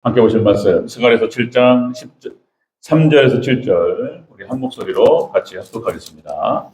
함께 보실 말씀 스가랴서 7장 3절에서 7절 우리 한 목소리로 같이 합독하겠습니다.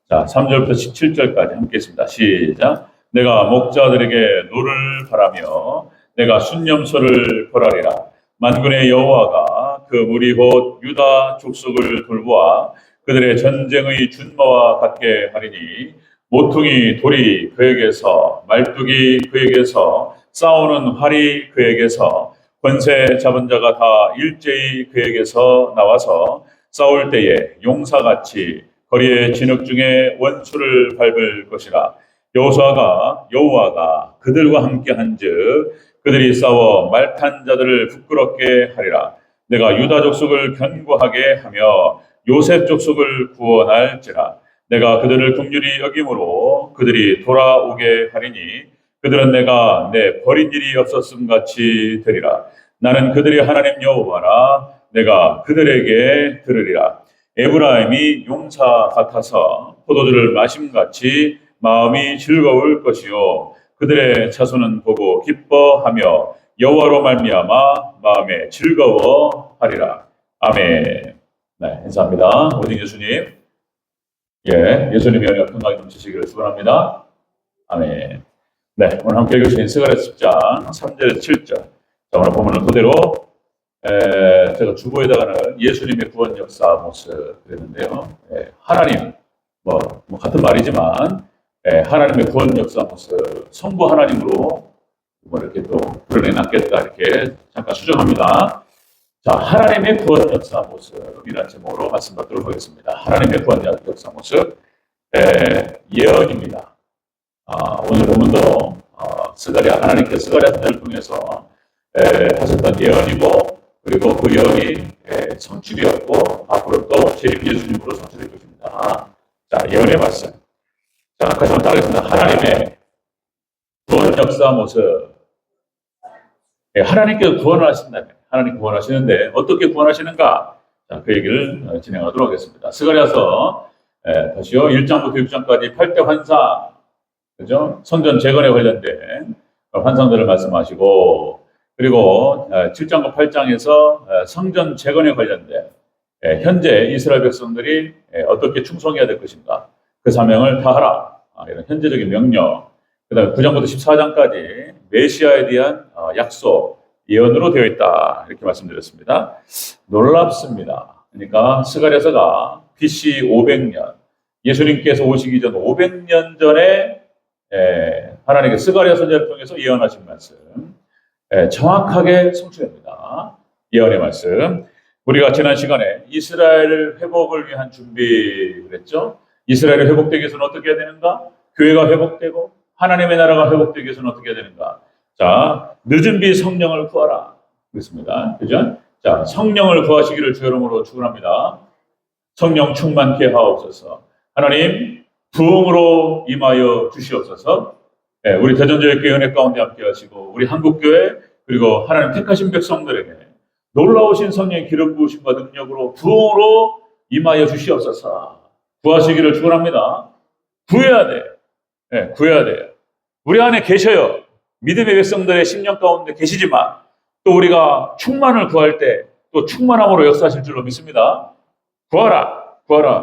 자, 3절부터 17절까지 함께 했습니다. 시작. 내가 목자들에게 노를 바라며 내가 순념소를 벌하리라. 만군의 여호와가 그 무리 곧 유다 족속을 돌보아 그들의 전쟁의 준마와 같게 하리니 모퉁이 돌이 그에게서 말뚝이 그에게서 싸우는 활이 그에게서 권세 잡은 자가 다 일제히 그에게서 나와서 싸울 때에 용사같이 거리의 진흙 중에 원수를 밟을 것이라. 여호와가 그들과 함께 한즉 그들이 싸워 말탄 자들을 부끄럽게 하리라. 내가 유다 족속을 견고하게 하며 요셉 족속을 구원할지라. 내가 그들을 긍휼히 여김으로 그들이 돌아오게 하리니 그들은 내가 내 버린 일이 없었음 같이 되리라. 나는 그들의 하나님 여호와라. 내가 그들에게 들으리라. 에브라임이 용사 같아서 포도주를 마심같이 마음이 즐거울 것이요 그들의 자손은 보고 기뻐하며 여호와로 말미암아 마음에 즐거워하리라. 아멘. 네, 인사합니다. 오직 예수님. 예수님의 은혜가 평강이 넘치시기를 축원합니다. 아멘. 네, 오늘 함께 읽으신 스가랴서 10장 3절에서 7절. 자, 오늘 본문은 그대로 제가 주보에다가는 예수님의 구원 역사 모습 그랬는데요. 하나님, 같은 말이지만 하나님의 구원 역사 모습, 성부 하나님으로 이렇게 또 드러내놨겠다 이렇게 잠깐 수정합니다. 자, 하나님의 구원 역사 모습이라는 제목으로 말씀드리도록 하겠습니다. 하나님의 구원 역사 모습, 예언입니다. 오늘 본문도 하나님께서 스가랴 선지자를 통해서 하셨던 예언이고, 그리고 그 예언이 성취되었고, 앞으로 또 제2예수님으로 성취될 것입니다. 자, 예언의 말씀. 자, 같이 한번 따르겠습니다. 하나님의 구원 역사 모습. 하나님께서 구원을 하신다면, 하나님 구원하시는데 어떻게 구원하시는가? 자, 그 얘기를 진행하도록 하겠습니다. 스가랴서 다시요 1장부터 6장까지 8대 환상, 그죠? 성전 재건에 관련된 환상들을 말씀하시고, 그리고 7장과 8장에서 성전 재건에 관련된 현재 이스라엘 백성들이 어떻게 충성해야 될 것인가? 그 사명을 다하라. 이런 현재적인 명령. 그 다음에 9장부터 14장까지 메시아에 대한 약속, 예언으로 되어 있다. 이렇게 말씀드렸습니다. 놀랍습니다. 그러니까 스가랴서가 BC 500년, 예수님께서 오시기 전 500년 전에 하나님께 스가랴 선지자를 통해서 예언하신 말씀, 정확하게 성취됩니다. 예언의 말씀. 우리가 지난 시간에 이스라엘 회복을 위한 준비를 했죠. 이스라엘이 회복되기 위해서는 어떻게 해야 되는가? 교회가 회복되고 하나님의 나라가 회복되기 위해서는 어떻게 해야 되는가? 자, 늦은 비 성령을 구하라. 그렇습니다. 그죠? 자, 성령을 구하시기를 주 이름으로 축원합니다. 성령 충만케 하옵소서. 하나님, 부흥으로 임하여 주시옵소서. 우리 대전교회 은혜 가운데 함께 하시고, 우리 한국교회, 그리고 하나님 택하신 백성들에게 놀라우신 성령의 기름 부으심과 능력으로 부흥으로 임하여 주시옵소서. 구하시기를 축원합니다. 구해야 돼. 구해야 돼요. 우리 안에 계셔요. 믿음의 백성들의 심령 가운데 계시지만 또 우리가 충만을 구할 때 또 충만함으로 역사하실 줄로 믿습니다. 구하라.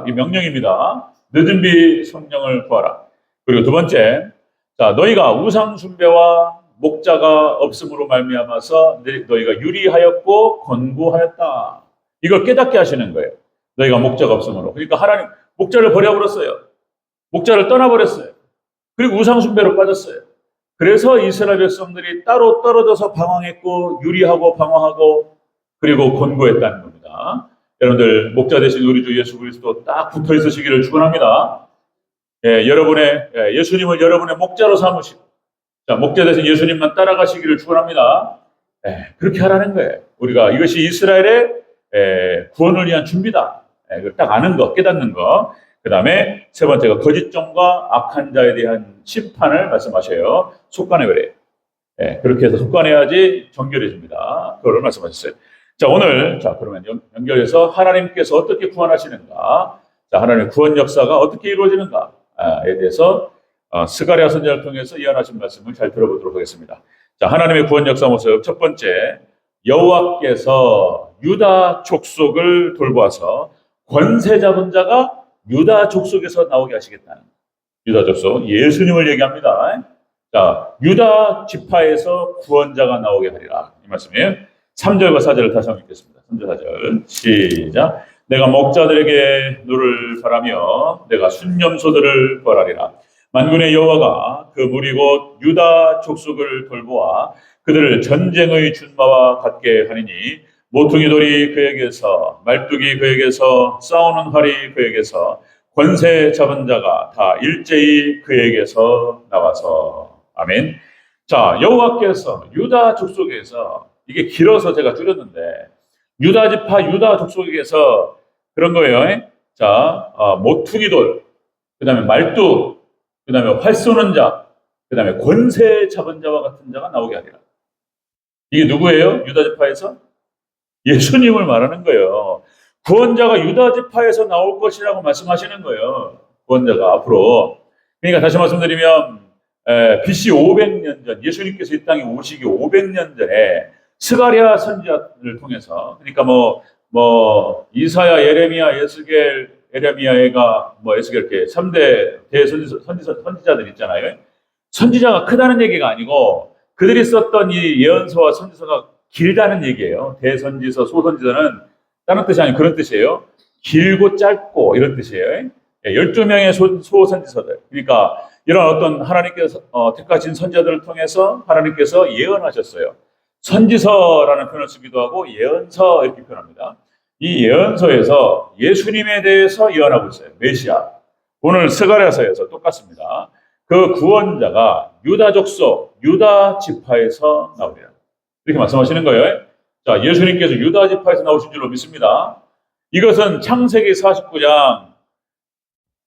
이 명령입니다. 늦은 비 성령을 구하라. 그리고 두 번째, 자, 너희가 우상 숭배와 목자가 없음으로 말미암아서 너희가 유리하였고 권고하였다. 이걸 깨닫게 하시는 거예요. 너희가 목자가 없음으로. 그러니까 하나님 목자를 버려버렸어요. 목자를 떠나버렸어요. 그리고 우상 숭배로 빠졌어요. 그래서 이스라엘 백성들이 따로 떨어져서 방황했고 유리하고 방황하고 그리고 권고했다는 겁니다. 여러분들 목자 되신 우리 주 예수 그리스도 딱 붙어 있으시기를 축원합니다. 예수님을 여러분의 목자로 삼으시고, 자, 목자 되신 예수님만 따라가시기를 축원합니다. 그렇게 하라는 거예요. 우리가 이것이 이스라엘의 구원을 위한 준비다. 딱 아는 거, 깨닫는 거. 그 다음에 세 번째가 거짓 종과 악한 자에 대한 심판을 말씀하셔요. 속간해 그래요. 그렇게 해서 속간해야지 정결해집니다. 그걸 말씀하셨어요. 자, 오늘, 자, 그러면 연결해서 하나님께서 어떻게 구원하시는가? 자, 하나님의 구원 역사가 어떻게 이루어지는가에 대해서 스가랴 선지자를 통해서 예언하신 말씀을 잘 들어보도록 하겠습니다. 자, 하나님의 구원 역사 모습 첫 번째, 여호와께서 유다 족속을 돌보아서 권세 잡은 자가 유다 족속에서 나오게 하시겠다는, 유다 족속, 예수님을 얘기합니다. 자, 유다 지파에서 구원자가 나오게 하리라, 이 말씀이에요. 3절과 4절을 다시 한번 읽겠습니다. 3절 4절 시작. 내가 목자들에게 누를 바라며 내가 순념소들을 벌하리라. 만군의 여호와가 그 무리 곧 유다 족속을 돌보아 그들을 전쟁의 준마와 같게 하리니 모퉁이 돌이 그에게서, 말뚝이 그에게서, 싸우는 활이 그에게서, 권세 잡은 자가 다 일제히 그에게서 나와서. 아멘. 자, 여호와께서 유다 족속에서, 이게 길어서 제가 줄였는데, 유다 지파 유다 족속에서 그런 거예요. 자, 모퉁이 돌, 그 다음에 말뚝, 그 다음에 활 쏘는 자, 그 다음에 권세 잡은 자와 같은 자가 나오게 하리라. 이게 누구예요? 유다 지파에서? 예수님을 말하는 거예요. 구원자가 유다 지파에서 나올 것이라고 말씀하시는 거예요. 구원자가 앞으로. 그러니까 다시 말씀드리면 BC 500년 전, 예수님께서 이 땅에 오시기 500년 전에 스가랴 선지자를 통해서, 그러니까 이사야, 예레미야, 예스겔, 에레미야가 에스겔 이렇게 3대 선지자들 있잖아요. 선지자가 크다는 얘기가 아니고 그들이 썼던 이 예언서와 선지서가 길다는 얘기예요. 대선지서, 소선지서는 다른 뜻이 아니고 그런 뜻이에요. 길고 짧고 이런 뜻이에요. 12명의 소선지서들. 그러니까 이런 어떤 하나님께서 택하신 선지자들을 통해서 하나님께서 예언하셨어요. 선지서라는 표현을 쓰기도 하고 예언서 이렇게 표현합니다. 이 예언서에서 예수님에 대해서 예언하고 있어요. 메시아. 오늘 스가랴서에서 똑같습니다. 그 구원자가 유다 족속, 유다 지파에서 나오리라. 이렇게 말씀하시는 거예요. 자, 예수님께서 유다 지파에서 나오신 줄로 믿습니다. 이것은 창세기 49장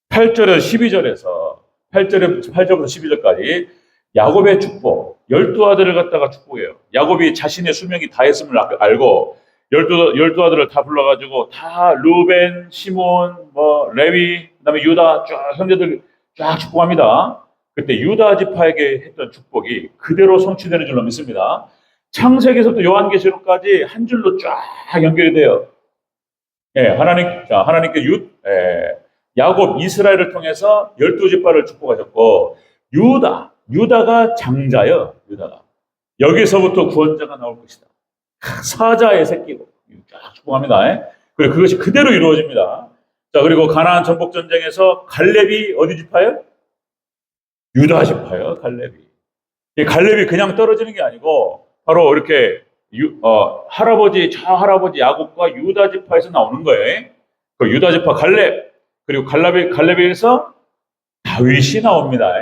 8절에서 12절에서 8절부터 12절까지 야곱의 축복, 12아들을 갖다가 축복해요. 야곱이 자신의 수명이 다 했음을 알고 12아들을 다 불러가지고 다 루벤, 시몬, 레위, 그다음에 유다 쭉 형제들 쫙 축복합니다. 그때 유다 지파에게 했던 축복이 그대로 성취되는 줄로 믿습니다. 창세기에서부터 요한계시록까지 한 줄로 쫙 연결이 돼요. 하나님께 야곱, 이스라엘을 통해서 12지파를 축복하셨고, 유다가 장자예요. 유다가. 여기서부터 구원자가 나올 것이다. 사자의 새끼고 쫙 축복합니다. 그리고 그것이 그대로 이루어집니다. 자, 그리고 가나안 전복 전쟁에서 갈렙이 어디 지파예요? 유다 지파예요. 갈렙이 그냥 떨어지는 게 아니고 바로 이렇게 저 할아버지 야곱과 유다 지파에서 나오는 거예요. 그 유다 지파 갈렙, 그리고 갈렙에서 다윗이 나옵니다.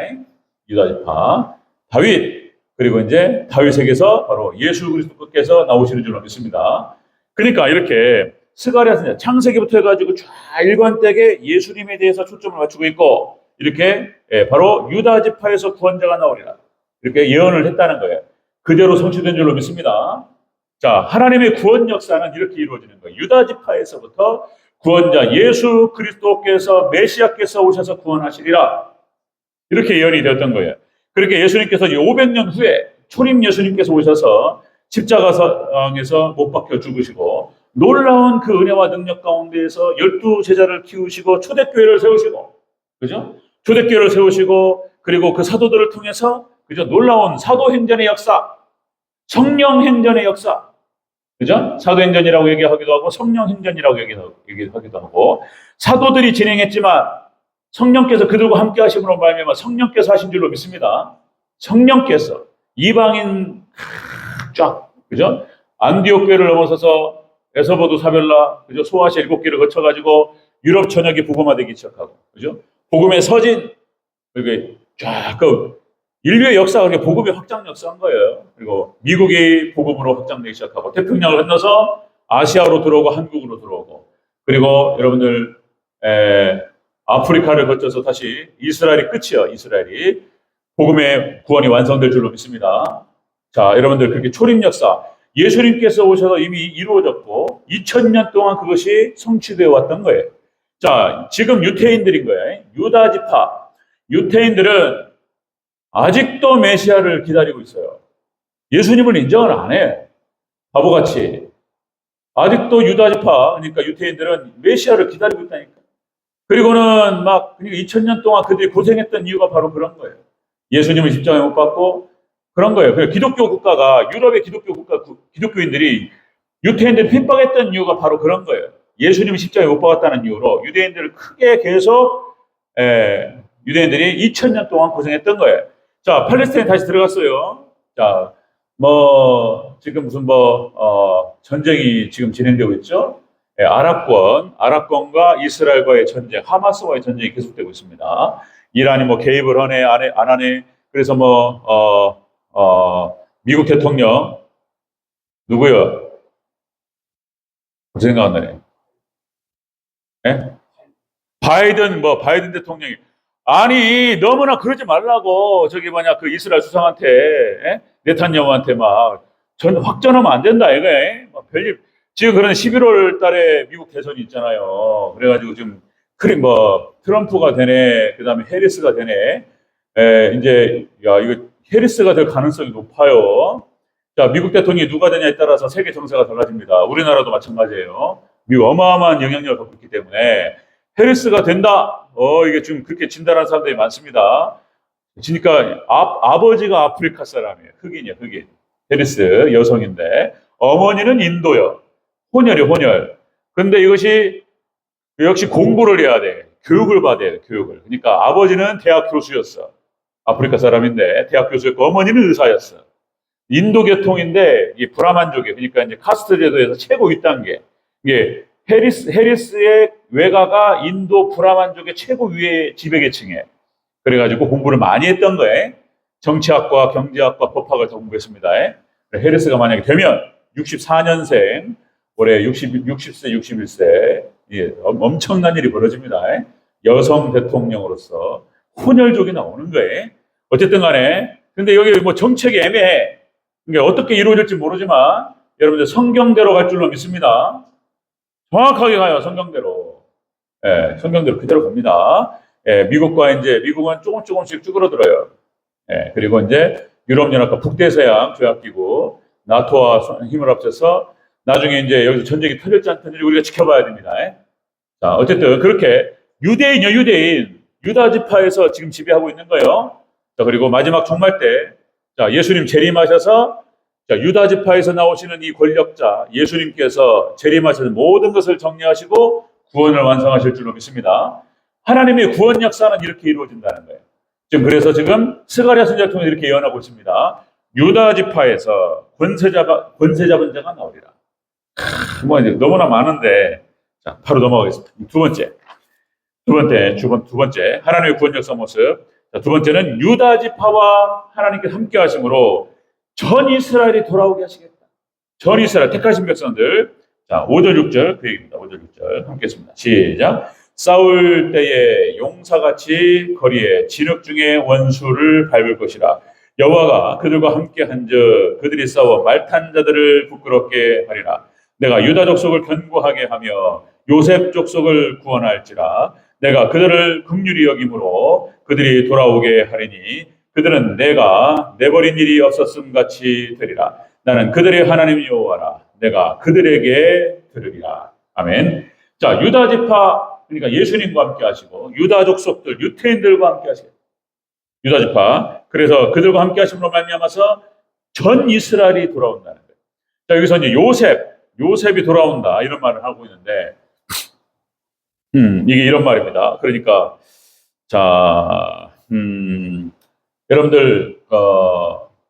유다 지파 다윗, 그리고 이제 다윗에게서 바로 예수 그리스도께서 나오시는 줄로 믿습니다. 그러니까 이렇게 스가랴 선지자 창세기부터 해가지고 쫙 일관되게 예수님에 대해서 초점을 맞추고 있고, 이렇게 바로 유다 지파에서 구원자가 나오리라 이렇게 예언을 했다는 거예요. 그대로 성취된 줄로 믿습니다. 자, 하나님의 구원 역사는 이렇게 이루어지는 거예요. 유다 지파에서부터 구원자 예수 그리스도께서, 메시아께서 오셔서 구원하시리라 이렇게 예언이 되었던 거예요. 그렇게 예수님께서 500년 후에 초림 예수님께서 오셔서 십자가상에서 못 박혀 죽으시고 놀라운 그 은혜와 능력 가운데에서 12제자를 키우시고 초대교회를 세우시고, 그죠? 초대교회를 세우시고, 그리고 그 사도들을 통해서, 그죠? 놀라운 사도행전의 역사, 성령행전의 역사, 그죠? 사도행전이라고 얘기하기도 하고 성령행전이라고 얘기하기도 하고, 사도들이 진행했지만 성령께서 그들과 함께 하심으로 말미암아 성령께서 하신 줄로 믿습니다. 성령께서 이방인 쫙, 그죠? 안디옥 교회를 넘어서서 에서보두, 사벨라, 그죠? 소아시아 7개를 거쳐가지고 유럽 전역이 복음화되기 시작하고, 그죠? 복음의 서진, 그리고 쫙 인류의 역사가 그렇게 복음의 확장 역사한 거예요. 그리고 미국이 복음으로 확장되기 시작하고, 태평양을 건너서 아시아로 들어오고 한국으로 들어오고, 그리고 여러분들 아프리카를 거쳐서 다시 이스라엘이 끝이요. 이스라엘이 복음의 구원이 완성될 줄로 믿습니다. 자, 여러분들 그렇게 초림 역사, 예수님께서 오셔서 이미 이루어졌고 2000년 동안 그것이 성취되어 왔던 거예요. 자, 지금 유태인들인 거예요. 유다 지파, 유태인들은 아직도 메시아를 기다리고 있어요. 예수님을 인정을 안 해요. 바보같이. 아직도 유다 지파, 그러니까 유태인들은 메시아를 기다리고 있다니까. 그리고는 막, 그러니까 2000년 동안 그들이 고생했던 이유가 바로 그런 거예요. 예수님을 십자가에 못 박고 그런 거예요. 그래서 기독교 국가가, 유럽의 기독교 국가, 기독교인들이 유태인들을 핍박했던 이유가 바로 그런 거예요. 예수님을 십자가에 못 박았다는 이유로 유대인들을 크게 계속, 유대인들이 2000년 동안 고생했던 거예요. 자, 팔레스타인 다시 들어갔어요. 자, 지금 무슨 전쟁이 지금 진행되고 있죠? 아랍권과 이스라엘과의 전쟁, 하마스와의 전쟁이 계속되고 있습니다. 이란이 개입을 하네, 안 하네. 그래서 미국 대통령, 누구요? 생각 안 나네. 예? 바이든 대통령이. 아니, 너무나 그러지 말라고. 그 이스라엘 수상한테, 네탄야후한테 확전하면 안 된다, 이거. 별일. 지금 그런 11월 달에 미국 대선이 있잖아요. 그래가지고 지금, 트럼프가 되네, 그 다음에 해리스가 되네. 이거 해리스가 될 가능성이 높아요. 자, 미국 대통령이 누가 되냐에 따라서 세계 정세가 달라집니다. 우리나라도 마찬가지예요. 미국 어마어마한 영향력을 갖고 있기 때문에 해리스가 된다. 이게 지금 그렇게 진단하는 사람들이 많습니다. 그러니까 아버지가 아프리카 사람이에요. 흑인이에요, 흑인. 해리스 여성인데 어머니는 인도요. 혼혈. 근데 이것이 역시 공부를 해야 돼. 교육을 받아야 돼, 교육을. 그러니까 아버지는 대학 교수였어. 아프리카 사람인데 대학 교수였고 어머니는 의사였어. 인도 계통인데 이 브라만족이에요. 그러니까 이제 카스트 제도에서 최고 윗단계. 이게 해리스의 외가가 인도 브라만족의 최고 위의 지배계층이에요. 그래가지고 공부를 많이 했던 거예요. 정치학과, 경제학과, 법학을 다 공부했습니다. 해리스가 만약에 되면 64년생, 올해 60세, 61세, 엄청난 일이 벌어집니다. 여성 대통령으로서 혼혈족이 나오는 거예요. 어쨌든 간에, 근데 여기 정책이 애매해. 그러니까 어떻게 이루어질지 모르지만, 여러분들 성경대로 갈 줄로 믿습니다. 정확하게 가요, 성경대로. 성경대로 그대로 갑니다. 미국은 조금씩 쭈그러들어요. 그리고 이제 유럽연합과 북대서양 조약기구, 나토와 힘을 합쳐서 나중에 이제 여기서 전쟁이 터질지 안 터질지 우리가 지켜봐야 됩니다. 자, 어쨌든 그렇게 유대인, 유다 지파에서 지금 지배하고 있는 거예요. 자, 그리고 마지막 종말 때, 자, 예수님 재림하셔서, 자, 유다 지파에서 나오시는 이 권력자, 예수님께서 재림하셔서 모든 것을 정리하시고 구원을 완성하실 줄로 믿습니다. 하나님의 구원 역사는 이렇게 이루어진다는 거예요. 그래서 지금 스가랴 선지자를 통해 이렇게 예언하고 있습니다. 유다 지파에서 권세 잡은 자가 나오리라. 이제 너무나 많은데, 자, 바로 넘어가겠습니다. 두 번째, 하나님의 구원 역사 모습. 자, 두 번째는 유다 지파와 하나님께 함께 하심으로 전 이스라엘이 돌아오게 하시겠다. 전 이스라엘 택하신 백성들. 자, 5절 6절 그 얘기입니다. 5절 6절 함께 했습니다. 시작. 싸울 때에 용사같이 거리에 진흙 중에 원수를 밟을 것이라. 여호와가 그들과 함께 한즉 그들이 싸워 말탄 자들을 부끄럽게 하리라. 내가 유다 족속을 견고하게 하며 요셉 족속을 구원할지라. 내가 그들을 긍휼히 여김으로 그들이 돌아오게 하리니 그들은 내가 내버린 일이 없었음 같이 되리라. 나는 그들의 하나님 여호와라. 내가 그들에게 들으리라. 아멘. 자, 유다 지파, 그러니까 예수님과 함께 하시고 유다 족속들, 유태인들과 함께 하시고 유다 지파. 그래서 그들과 함께 하심으로 말미암아서 전 이스라엘이 돌아온다는 거예요. 자, 여기서 이제 요셉이 돌아온다 이런 말을 하고 있는데 이게 이런 말입니다. 그러니까 자, 여러분들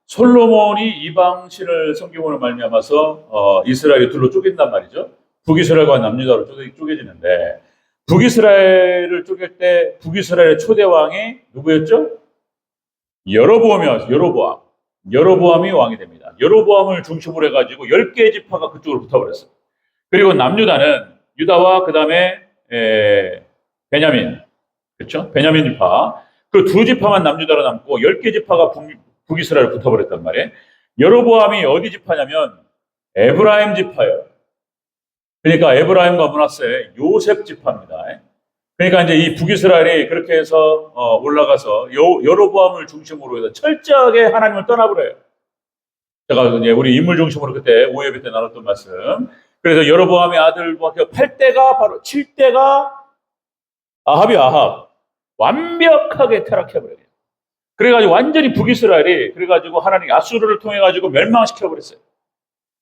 솔로몬이 이방신을 성경으로 말미암아서 이스라엘이 둘로 쪼갠단 말이죠. 북이스라엘과 남유다로 쪼개지는데 북이스라엘을 쪼갤 때 북이스라엘의 초대 왕이 누구였죠? 여로보암이 왕이 됩니다. 여로보암을 중심으로 해가지고 10개의 지파가 그쪽으로 붙어버렸어요. 그리고 남유다는 유다와 그 다음에 베냐민, 그렇죠? 베냐민 지파. 그 두 지파만 남유다로 남고 10개 지파가 북이스라엘에 붙어버렸단 말이에요. 여로보암이 어디 지파냐면 에브라임 지파예요. 그러니까 에브라임과 므낫세 요셉 지파입니다. 그러니까 이제 이 북이스라엘이 그렇게 해서 올라가서 여로보암을 중심으로 해서 철저하게 하나님을 떠나버려요. 제가 이제 우리 인물 중심으로 그때 오예배 때 나눴던 말씀. 그래서 여로보암의 아들과 8대가 바로 7대가 아합이 아합 완벽하게 타락해버려요. 그래가지고 완전히 북이스라엘이 그래가지고 하나님이 아수르를 통해 가지고 멸망시켜버렸어요.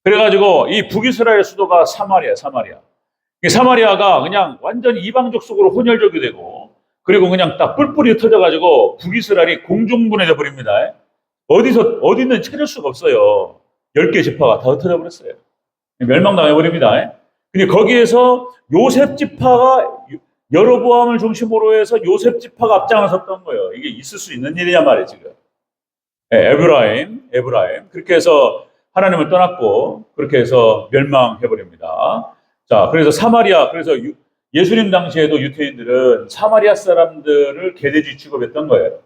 그래가지고 이 북이스라엘 수도가 사마리아. 이 사마리아가 그냥 완전히 이방족 속으로 혼혈족이 되고 그리고 그냥 딱 뿔뿔이 흩어져가지고 북이스라엘이 공중분해져 버립니다. 어디는 찾을 수가 없어요. 10개 지파가 다 흩어져 버렸어요. 멸망당해 버립니다. 근데 거기에서 요셉 지파가 여로보암을 중심으로 해서 요셉 지파가 앞장을 섰던 거예요. 이게 있을 수 있는 일이냐 말이에요, 지금. 에브라임. 그렇게 해서 하나님을 떠났고, 그렇게 해서 멸망해버립니다. 자, 그래서 사마리아, 그래서 예수님 당시에도 유태인들은 사마리아 사람들을 개돼지 취급했던 거예요.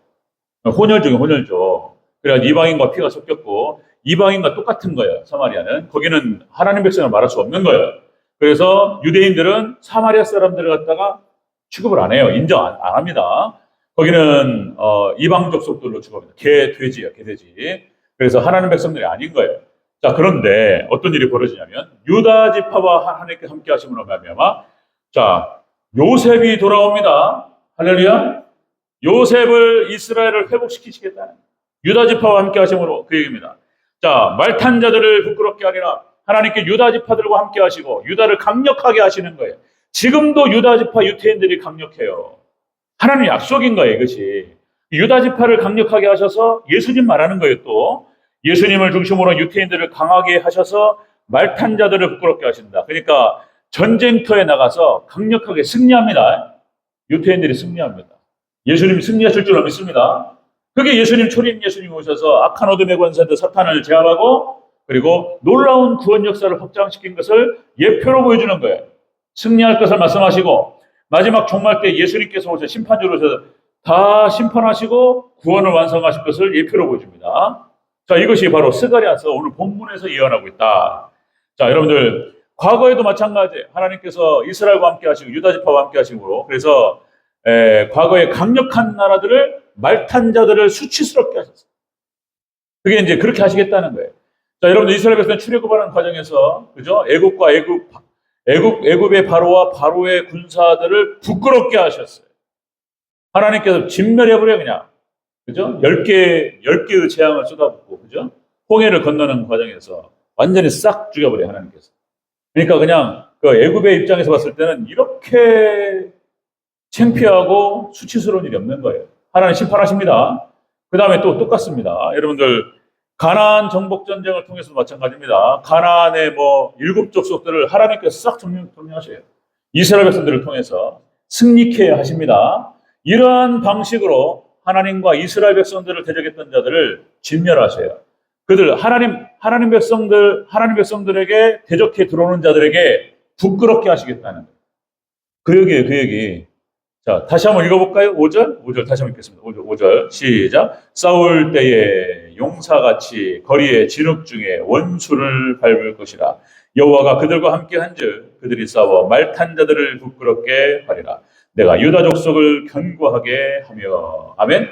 혼혈족. 그래서 이방인과 피가 섞였고, 이방인과 똑같은 거예요, 사마리아는. 거기는 하나님 백성을 말할 수 없는 거예요. 그래서 유대인들은 사마리아 사람들을 갖다가 취급을 안 해요. 인정 안 합니다. 거기는 이방족 속들로 취급합니다. 개돼지. 그래서 하나님 백성들이 아닌 거예요. 자, 그런데 어떤 일이 벌어지냐면 유다 지파와 하나님께 함께 하심으로 말미암아 자, 요셉이 돌아옵니다. 할렐루야. 요셉을 이스라엘을 회복시키시겠다는 유다 지파와 함께 하심으로 그 얘기입니다. 자, 말탄 자들을 부끄럽게 하리라. 하나님께 유다 지파들과 함께 하시고 유다를 강력하게 하시는 거예요. 지금도 유다 지파 유태인들이 강력해요. 하나님 약속인 거예요, 이것이. 유다 지파를 강력하게 하셔서 예수님 말하는 거예요, 또. 예수님을 중심으로 유태인들을 강하게 하셔서 말탄 자들을 부끄럽게 하신다. 그러니까 전쟁터에 나가서 강력하게 승리합니다. 유태인들이 승리합니다. 예수님이 승리하실 줄로 믿습니다. 그게 예수님 초림 예수님이 오셔서 악한 어둠의 권세들 사탄을 제압하고 그리고 놀라운 구원 역사를 확장시킨 것을 예표로 보여주는 거예요. 승리할 것을 말씀하시고 마지막 종말 때 예수님께서 오셔서 심판주로 오셔서 다 심판하시고 구원을 완성하실 것을 예표로 보여줍니다. 자, 이것이 바로 스가랴서 오늘 본문에서 예언하고 있다. 자, 여러분들 과거에도 마찬가지예요. 하나님께서 이스라엘과 함께 하시고 유다 지파와 함께 하시고 그래서 과거에 강력한 나라들을 말탄 자들을 수치스럽게 하셨어요. 그게 이제 그렇게 하시겠다는 거예요. 자, 여러분들 이스라엘 백성 출애굽하는 과정에서 그죠? 애굽의 바로와 바로의 군사들을 부끄럽게 하셨어요. 하나님께서 진멸해버려 그냥. 그죠? 10개의 재앙을 쏟아붓고, 그죠? 홍해를 건너는 과정에서 완전히 싹 죽여버려요, 하나님께서. 그러니까 그냥 그 애굽의 입장에서 봤을 때는 이렇게 창피하고 수치스러운 일이 없는 거예요. 하나님 심판하십니다. 그 다음에 또 똑같습니다. 여러분들, 가나안 정복 전쟁을 통해서도 마찬가지입니다. 가나안의 7족 속들을 하나님께서 싹 정리하셔요. 이스라엘 백성들을 통해서 승리케 하십니다. 이러한 방식으로 하나님과 이스라엘 백성들을 대적했던 자들을 진멸하셔요. 그들 하나님 백성들에게 대적해 들어오는 자들에게 부끄럽게 하시겠다는 거예요. 그 얘기. 자, 다시 한번 읽어볼까요? 5절 다시 한번 읽겠습니다. 5절 시작. 싸울 때에 용사같이 거리의 진흙 중에 원수를 밟을 것이라. 여호와가 그들과 함께 한즉 그들이 싸워 말탄 자들을 부끄럽게 하리라. 내가 유다 족속을 견고하게 하며. 아멘.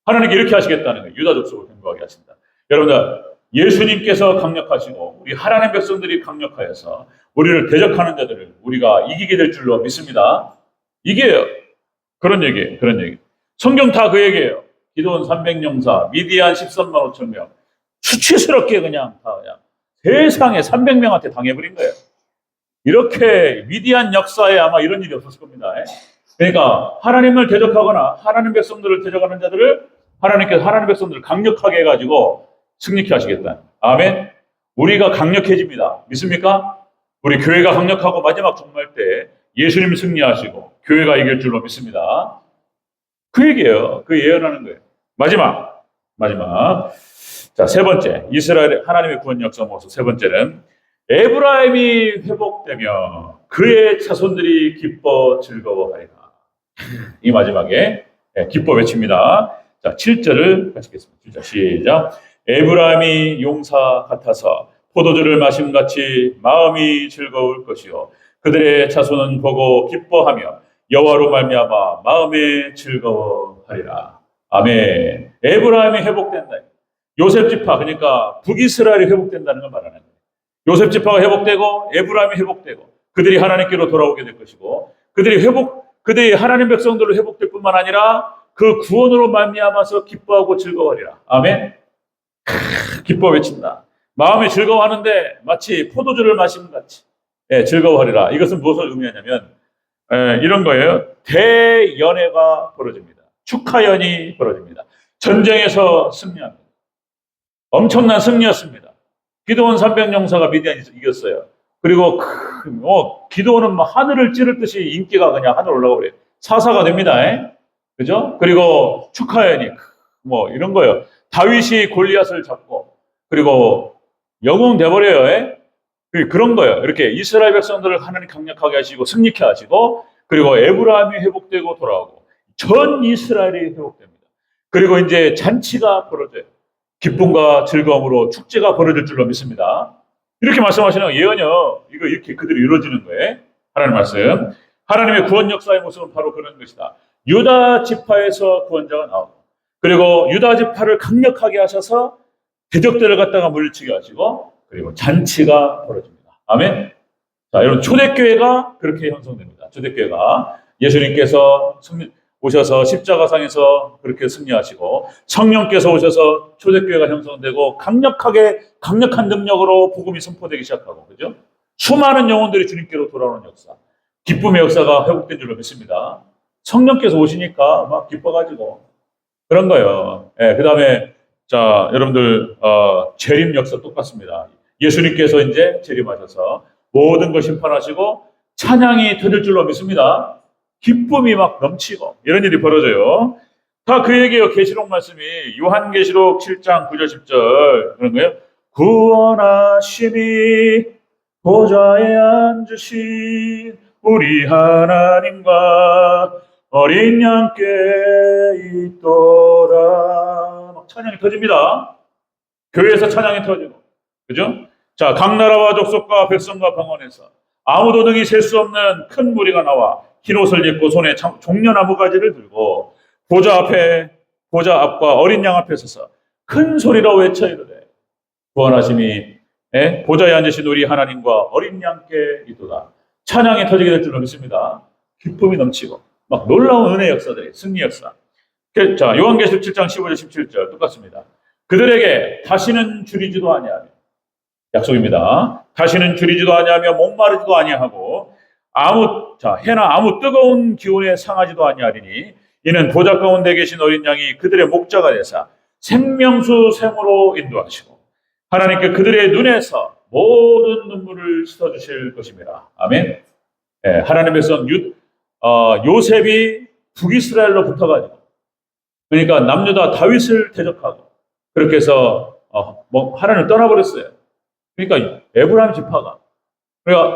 하나님께 이렇게 하시겠다는 거예요. 유다 족속을 견고하게 하신다. 여러분들, 예수님께서 강력하시고 우리 하나님 백성들이 강력하여서 우리를 대적하는 자들을 우리가 이기게 될 줄로 믿습니다. 이게요. 그런 얘기예요. 성경 다 그 얘기예요. 기도원 300용사, 미디안 13만 5천 명. 수치스럽게 그냥 세상에 300명한테 당해버린 거예요. 이렇게 위대한 역사에 아마 이런 일이 없었을 겁니다. 그러니까 하나님을 대적하거나 하나님 백성들을 대적하는 자들을 하나님께서 하나님 백성들을 강력하게 해가지고 승리케 하시겠다. 아멘. 우리가 강력해집니다. 믿습니까? 우리 교회가 강력하고 마지막 종말 때 예수님 승리하시고 교회가 이길 줄로 믿습니다. 그 얘기예요. 그 예언하는 거예요. 마지막. 자, 세 번째. 이스라엘 하나님의 구원 역사 모습 세 번째는 에브라임이 회복되며 그의 자손들이 기뻐 즐거워하리라. 이 마지막에 기뻐 외칩니다. 자, 7절을 같이 읽겠습니다. 7절 시작. 에브라임이 용사 같아서 포도주를 마심같이 마음이 즐거울 것이요 그들의 자손은 보고 기뻐하며 여호와로 말미암아 마음에 즐거워하리라. 아멘. 에브라임이 회복된다. 요셉 지파, 그러니까 북이스라엘이 회복된다는 걸 말하는 거예요. 요셉 지파가 회복되고 에브라임이 회복되고 그들이 하나님께로 돌아오게 될 것이고 그들이 하나님 백성들로 회복될 뿐만 아니라 그 구원으로 말미암아서 기뻐하고 즐거워하리라. 아멘. 기뻐 외친다. 마음이 즐거워하는데 마치 포도주를 마시는 같이 즐거워하리라. 이것은 무엇을 의미하냐면 이런 거예요. 대연회가 벌어집니다. 축하연이 벌어집니다. 전쟁에서 승리합니다. 엄청난 승리였습니다. 기드온 300용사가 미디안이 이겼어요. 그리고 기드온은 하늘을 찌를 듯이 인기가 그냥 하늘 올라가 버려요. 사사가 됩니다. 그죠? 그리고 축하연이 이런 거예요. 다윗이 골리앗을 잡고 그리고 영웅 돼버려요. 그런 거예요. 이렇게 이스라엘 백성들을 하나님 강력하게 하시고 승리케 하시고 그리고 에브라임이 회복되고 돌아오고 전 이스라엘이 회복됩니다. 그리고 이제 잔치가 벌어져요. 기쁨과 즐거움으로 축제가 벌어질 줄로 믿습니다. 이렇게 말씀하시는 예언이요. 이거 이렇게 그들이 이루어지는 거예요. 하나님 말씀. 하나님의 구원 역사의 모습은 바로 그런 것이다. 유다 지파에서 구원자가 나오고 그리고 유다 지파를 강력하게 하셔서 대적들을 갖다가 물리치게 하시고 그리고 잔치가 벌어집니다. 아멘. 자, 여러분 초대교회가 그렇게 형성됩니다. 초대교회가 예수님께서 오셔서 십자가상에서 그렇게 승리하시고 성령께서 오셔서 초대교회가 형성되고 강력한 능력으로 복음이 선포되기 시작하고 그죠? 수많은 영혼들이 주님께로 돌아오는 역사, 기쁨의 역사가 회복된 줄로 믿습니다. 성령께서 오시니까 막 기뻐가지고 그런 거예요. 그 다음에 자 여러분들 재림 역사 똑같습니다. 예수님께서 이제 재림하셔서 모든 걸 심판하시고 찬양이 터질 줄로 믿습니다. 기쁨이 막 넘치고 이런 일이 벌어져요. 다 그 얘기예요. 계시록 말씀이 요한계시록 7장 9절 10절 그런 거예요. 구원하심이 보좌에 앉으신 우리 하나님과 어린 양께 있도다. 막 찬양이 터집니다. 교회에서 찬양이 터지고 그죠? 자, 각 나라와 족속과 백성과 방언에서 아무도 능히 셀 수 없는 큰 무리가 나와 흰 옷을 입고 손에 종려나무 가지를 들고 보좌 앞과 어린 양 앞에 서서 큰 소리로 외쳐 이르되 구원하심이 보좌에 앉으신 우리 하나님과 어린 양께 있도다. 찬양이 터지게 될 줄로 믿습니다. 기쁨이 넘치고 막 놀라운 은혜 역사들이 승리 역사. 자, 요한계시록 7장 15절 17절 똑같습니다. 그들에게 다시는 줄이지도 아니하며 약속입니다. 다시는 줄이지도 아니하며 목마르지도 아니하고 해나 아무 뜨거운 기운에 상하지도 아니하리니 이는 보좌 가운데 계신 어린 양이 그들의 목자가 되사 생명수 샘으로 인도하시고 하나님께 그들의 눈에서 모든 눈물을 씻어주실 것입니다. 아멘. 하나님의 son 요셉이 북이스라엘로 붙어가지고 그러니까 남유다 다윗을 대적하고 그렇게 해서 하나님을 떠나버렸어요. 그러니까 에브라임 지파가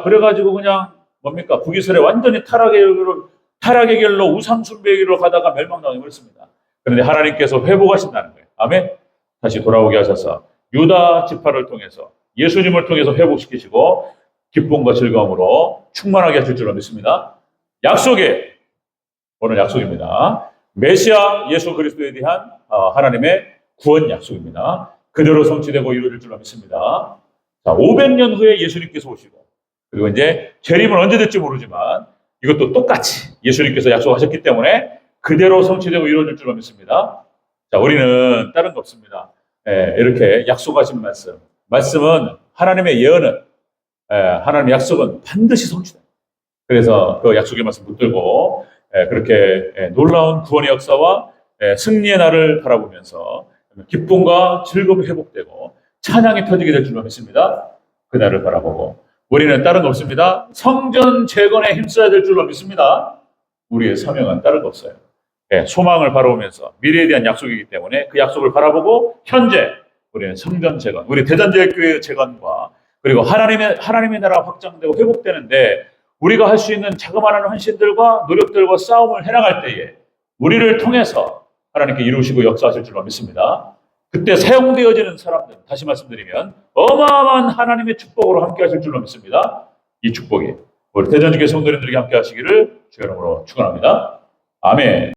그래가지고 그냥 뭡니까 북이스라엘 완전히 타락의 길로 우상숭배의 길로 가다가 멸망당해 버렸습니다. 그런데 하나님께서 회복하신다는 거예요. 아멘. 다시 돌아오게 하셔서 유다 지파를 통해서 예수님을 통해서 회복시키시고 기쁨과 즐거움으로 충만하게 하실 줄로 믿습니다. 오늘 약속입니다. 메시아 예수 그리스도에 대한 하나님의 구원 약속입니다. 그대로 성취되고 이루어질 줄로 믿습니다. 자, 500년 후에 예수님께서 오시고 그리고 이제 재림은 언제 될지 모르지만 이것도 똑같이 예수님께서 약속하셨기 때문에 그대로 성취되고 이루어질 줄로 믿습니다. 자, 우리는 다른 거 없습니다. 이렇게 약속하신 말씀은 하나님의 예언은 하나님의 약속은 반드시 성취됩니다. 그래서 그 약속의 말씀 붙들고 그렇게 놀라운 구원의 역사와 승리의 날을 바라보면서 기쁨과 즐거움이 회복되고 찬양이 터지게 될 줄로 믿습니다. 그 날을 바라보고 우리는 다른 거 없습니다. 성전 재건에 힘써야 될 줄로 믿습니다. 우리의 사명은 다른 거 없어요. 소망을 바라보면서 미래에 대한 약속이기 때문에 그 약속을 바라보고 현재 우리는 성전 재건, 우리 대전제일교회의 재건과 그리고 하나님의 나라가 확장되고 회복되는데 우리가 할 수 있는 자그마한 헌신들과 노력들과 싸움을 해나갈 때에 우리를 통해서 하나님께 이루시고 역사하실 줄로 믿습니다. 그때 사용되어지는 사람들, 다시 말씀드리면 어마어마한 하나님의 축복으로 함께 하실 줄로 믿습니다. 이 축복이 우리 대전주교회 성도님들에게 함께 하시기를 주의 이름으로 축원합니다. 아멘.